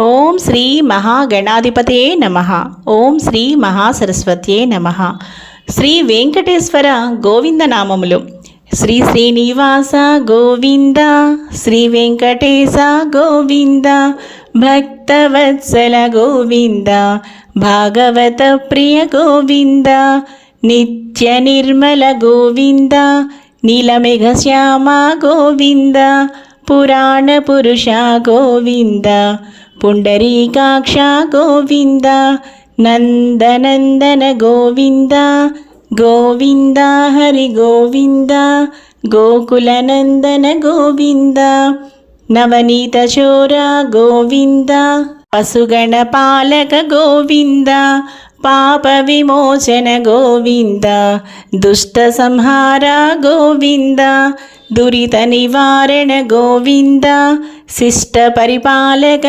ఓం శ్రీ మహాగణాధిపతే నమః. ఓం శ్రీ మహాసరస్వత్యే నమః. శ్రీ వెంకటేశ్వర గోవింద నామములు. శ్రీ శ్రీనివాస గోవింద, శ్రీ వెంకటేశ గోవింద, భక్తవత్సల గోవింద, భాగవత ప్రియ గోవింద, నిత్య నిర్మల గోవింద, నీలమేఘ శ్యామ గోవింద, పురాణ పురుష గోవింద, పుండరీకాక్ష గోవింద, నందనందన గోవింద, గోవింద హరి గోవింద, గోకులనందన గోవింద, నవనీత చోర గోవింద, పశుగణ పాలక గోవింద, పాప విమోచన గోవింద, దుష్ట సంహార గోవింద, దురిత నివారణ గోవింద, శిష్ట పరిపాలక